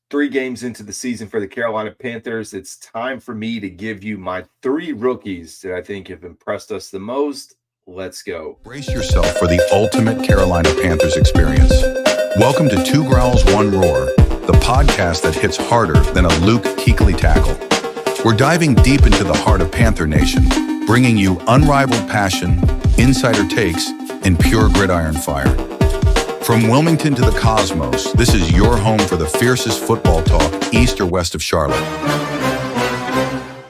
3 games into the season for the Carolina Panthers, it's time for me to give you my 3 rookies that I think have impressed us the most. Let's go. Brace yourself for the ultimate Carolina Panthers experience. Welcome to Two Growls, One Roar, the podcast that hits harder than a Luke Kuechly tackle. We're diving deep into the heart of Panther Nation, bringing you unrivaled passion, insider takes, and pure gridiron fire. From Wilmington to the cosmos, this is your home for the fiercest football talk east or west of Charlotte.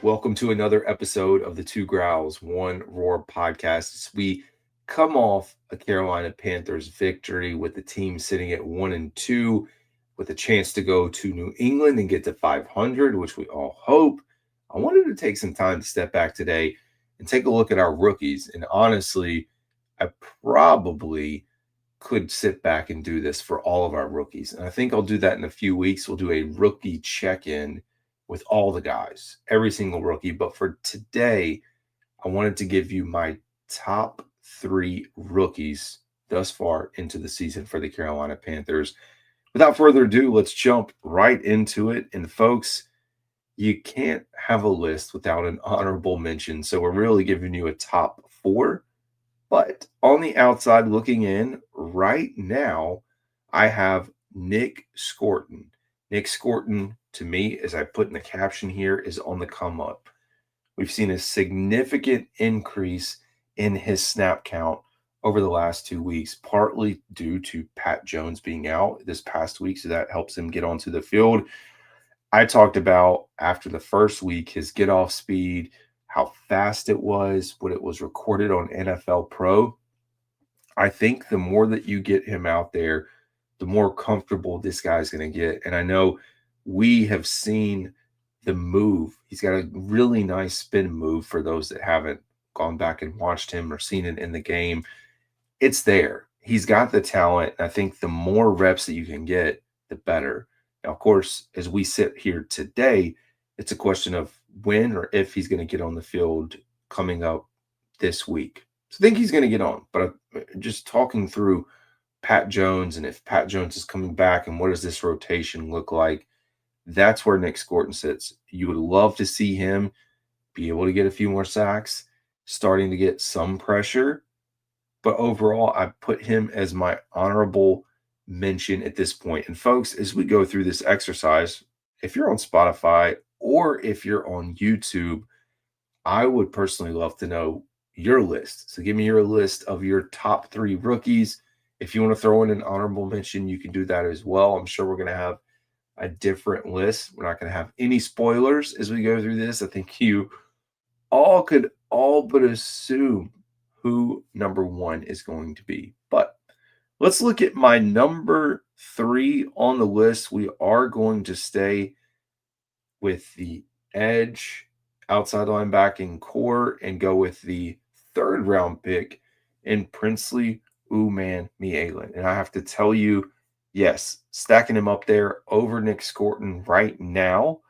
Welcome to another episode of the Two Growls, One Roar podcast. As we come off a Carolina Panthers victory with the team sitting at 1-2 with a chance to go to New England and get to 500, which we all hope. I wanted to take some time to step back today and take a look at our rookies. And honestly, I probably could sit back and do this for all of our rookies. And I think I'll do that in a few weeks. We'll do a rookie check-in with all the guys, every single rookie. But for today, I wanted to give you my top 3 rookies thus far into the season for the Carolina Panthers. Without further ado, let's jump right into it. And folks, you can't have a list without an honorable mention. So we're really giving you a top 4. But on the outside looking in right now, I have Nic Scourton. Nic Scourton, to me, as I put in the caption here, is on the come up. We've seen a significant increase in his snap count over the last 2 weeks, partly due to Pat Jones being out this past week, so that helps him get onto the field. I talked about after the first week, his get-off speed, how fast it was, what it was recorded on NFL Pro. I think the more that you get him out there, the more comfortable this guy's going to get. And I know we have seen the move. He's got a really nice spin move for those that haven't gone back and watched him or seen it in the game. It's there. He's got the talent. I think the more reps that you can get, the better. Now, of course, as we sit here today, it's a question of when or if he's going to get on the field coming up this week. So I think he's going to get on. But just talking through Pat Jones and if Pat Jones is coming back and what does this rotation look like, that's where Nic Scourton sits. You would love to see him be able to get a few more sacks, starting to get some pressure. But overall, I put him as my honorable mention at this point. And folks, as we go through this exercise, if you're on Spotify or if you're on YouTube, I would personally love to know your list. So give me your list of your top 3 rookies. If you want to throw in an honorable mention, you can do that as well. I'm sure we're going to have a different list. We're not going to have any spoilers as we go through this. I think you all could all but assume who number 1 is going to be. But let's look at my number 3 on the list. We are going to stay with the edge outside linebacking core and go with the 3rd round pick in Princely Umanmielen. And I have to tell you, yes, stacking him up there over Nic Scourton right now.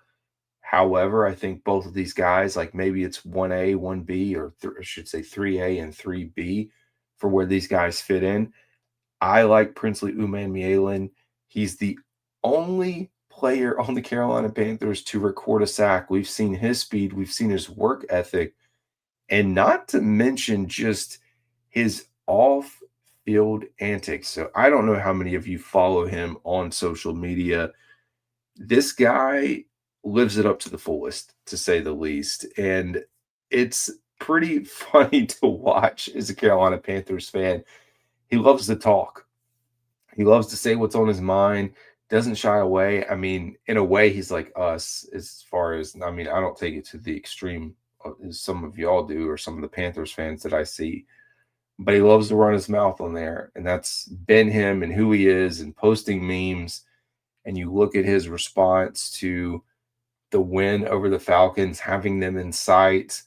However, I think both of these guys, like maybe it's 1A, 1B, or I should say 3A and 3B for where these guys fit in. I like Princely Umanmielen. He's the only player on the Carolina Panthers to record a sack. We've seen his speed. We've seen his work ethic. And not to mention just his off-field antics. So I don't know how many of you follow him on social media. This guy lives it up to the fullest, to say the least. And it's pretty funny to watch as a Carolina Panthers fan. He loves to talk. He loves to say what's on his mind, doesn't shy away. I mean, in a way, he's like us as far as, I mean, I don't take it to the extreme as some of y'all do or some of the Panthers fans that I see. But he loves to run his mouth on there. And that's been him and who he is and posting memes. And you look at his response to the win over the Falcons, having them in sight,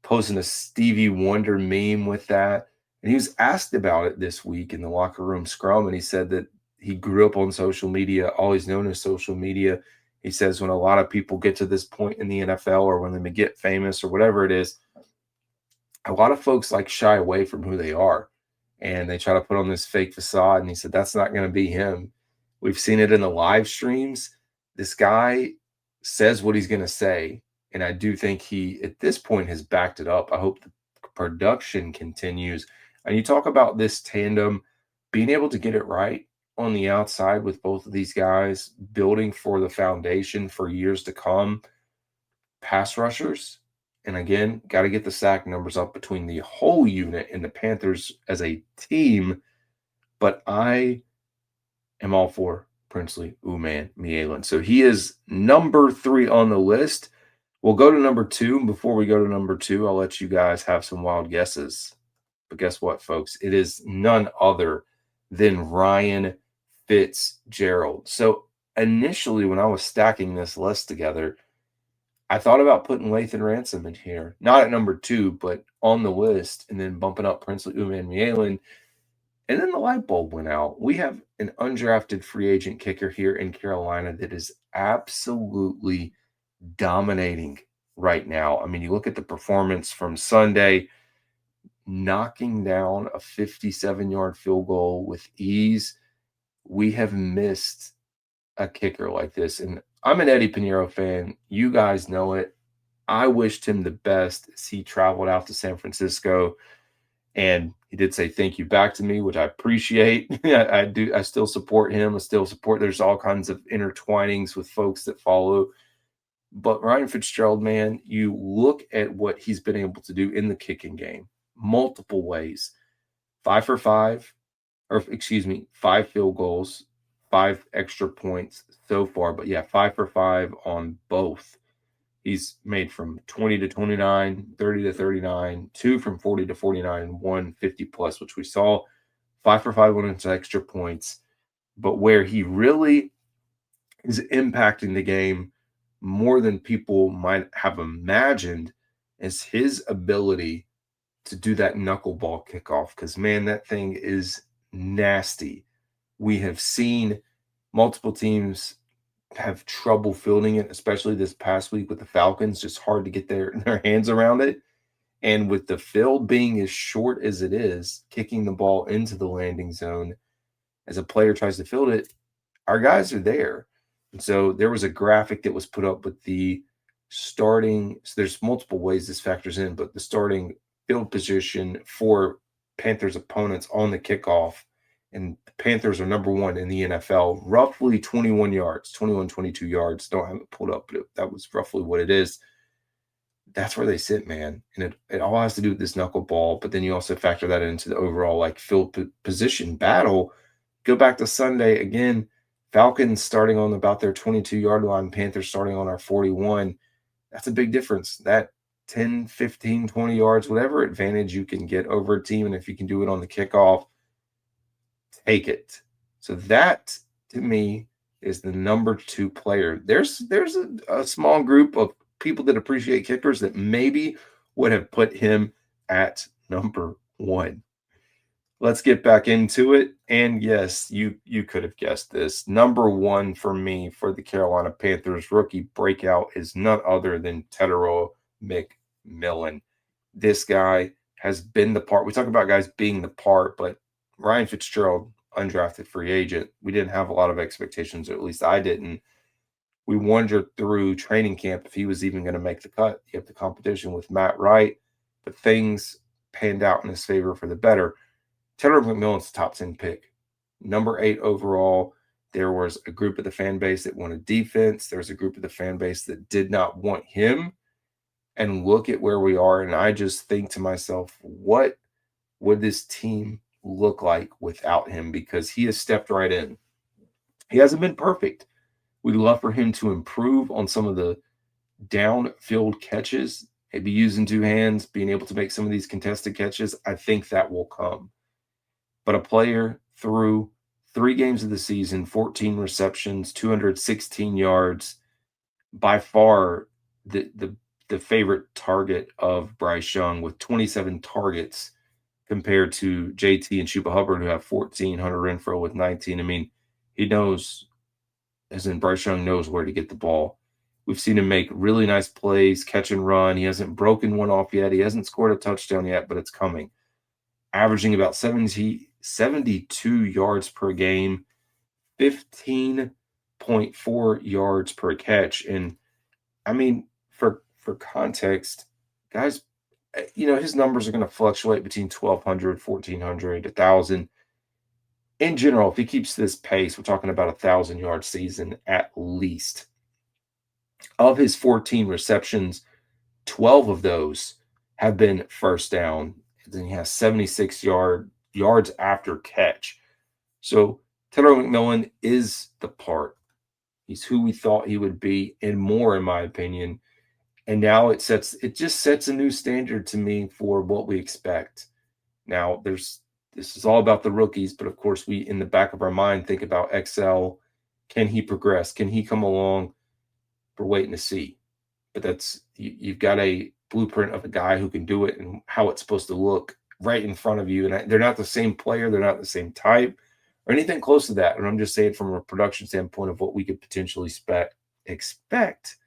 posting a Stevie Wonder meme with that. And he was asked about it this week in the locker room scrum, and he said that he grew up on social media, always known as social media. He says when a lot of people get to this point in the NFL or when they get famous or whatever it is, a lot of folks like shy away from who they are, and they try to put on this fake facade. And he said that's not going to be him. We've seen it in the live streams. This guy says what he's going to say, and I do think he, at this point, has backed it up. I hope the production continues. And you talk about this tandem being able to get it right on the outside with both of these guys, building for the foundation for years to come. Pass rushers, and again, got to get the sack numbers up between the whole unit and the Panthers as a team. But I am all for Princely Umanmielen. So he is number 3 on the list. We'll go to number 2. And before we go to number 2, I'll let you guys have some wild guesses. But guess what, folks? It is none other than Ryan Fitzgerald. So initially, when I was stacking this list together, I thought about putting Lathan Ransom in here, not at number 2, but on the list, and then bumping up Princely Umanmielen. And then the light bulb went out. We have an undrafted free agent kicker here in Carolina that is absolutely dominating right now. I mean, you look at the performance from Sunday, knocking down a 57-yard field goal with ease. We have missed a kicker like this. And I'm an Eddie Pinheiro fan. You guys know it. I wished him the best as he traveled out to San Francisco. And he did say thank you back to me, which I appreciate. I do. I still support him. I still support. There's all kinds of intertwinings with folks that follow. But Ryan Fitzgerald, man, you look at what he's been able to do in the kicking game, multiple ways. 5 for 5, or excuse me, 5 field goals, 5 extra points so far. But yeah, 5 for 5 on both. He's made from 20 to 29, 30 to 39, 2 from 40 to 49, 1 50 plus, which we saw. 5 for 5 on his extra points. But where he really is impacting the game more than people might have imagined is his ability to do that knuckleball kickoff. Because, man, that thing is nasty. We have seen multiple teams have trouble fielding it, especially this past week with the Falcons. Just hard to get their hands around it. And with the field being as short as it is, kicking the ball into the landing zone as a player tries to field it, our guys are there. And so there was a graphic that was put up with the starting. So there's multiple ways this factors in, but the starting field position for Panthers opponents on the kickoff. And the Panthers are number 1 in the NFL, roughly 21 yards, 21, 22 yards. Don't have it pulled up, but that was roughly what it is. That's where they sit, man. And it all has to do with this knuckleball, but then you also factor that into the overall like field position battle. Go back to Sunday again. Falcons starting on about their 22-yard line, Panthers starting on our 41. That's a big difference. That 10, 15, 20 yards, whatever advantage you can get over a team, and if you can do it on the kickoff, take it. So that, to me, is the number 2 player. There's a small group of people that appreciate kickers that maybe would have put him at number 1. Let's get back into it. And yes, you could have guessed this. Number 1 for me for the Carolina Panthers rookie breakout is none other than Tetairoa McMillan. This guy has been the part. We talk about guys being the part, but Ryan Fitzgerald, undrafted free agent, we didn't have a lot of expectations, or at least I didn't. We wondered through training camp if he was even going to make the cut. You have the competition with Matt Wright, but things panned out in his favor for the better. Tetairoa McMillan's a top 10 pick, number 8 overall. There was a group of the fan base that wanted defense. There was a group of the fan base that did not want him. And look at where we are. And I just think to myself, what would this team look like without him? Because he has stepped right in. He hasn't been perfect. We'd love for him to improve on some of the downfield catches, maybe using 2 hands, being able to make some of these contested catches. I think that will come. But a player through 3 games of the season, 14 receptions, 216 yards, by far the favorite target of Bryce Young with 27 targets compared to JT and Chuba Hubbard, who have 14, Hunter Renfrow with 19. I mean, he knows, as in Bryce Young knows where to get the ball. We've seen him make really nice plays, catch and run. He hasn't broken one off yet. He hasn't scored a touchdown yet, but it's coming. Averaging about 72 yards per game, 15 8.4 yards per catch. And I mean, for context, guys, his numbers are going to fluctuate between 1,200, 1,400, 1,000. In general, if he keeps this pace, we're talking about 1,000-yard season at least. Of his 14 receptions, 12 of those have been first down. Then he has 76 yards after catch. So Tetairoa McMillan is the part. He's who we thought he would be and more, in my opinion. And now it just sets a new standard to me for what we expect. Now this is all about the rookies, but of course we, in the back of our mind, think about XL. Can he progress? Can he come along? We're waiting to see. But you've got a blueprint of a guy who can do it and how it's supposed to look right in front of you. And they're not the same player. They're not the same type or anything close to that. And I'm just saying from a production standpoint of what we could potentially expect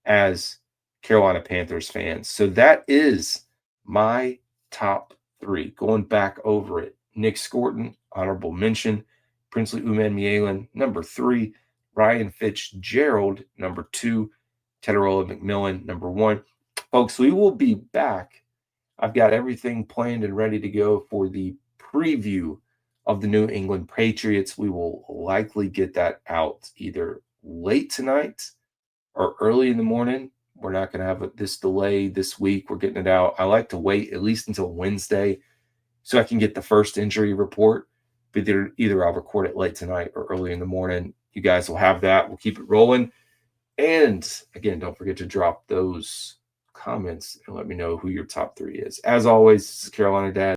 as Carolina Panthers fans. So that is my top 3. Going back over it, Nic Scourton, honorable mention. Princely Umanmielen, number 3. Ryan Fitzgerald, number 2. Tetairoa McMillan, number 1. Folks, we will be back. I've got everything planned and ready to go for the preview of the New England Patriots. We will likely get that out either late tonight or early in the morning. We're not going to have this delay this week. We're getting it out. I like to wait at least until Wednesday so I can get the first injury report. But either I'll record it late tonight or early in the morning. You guys will have that. We'll keep it rolling. And again, don't forget to drop those comments and let me know who your top 3 is. As always, this is Carolina Dad.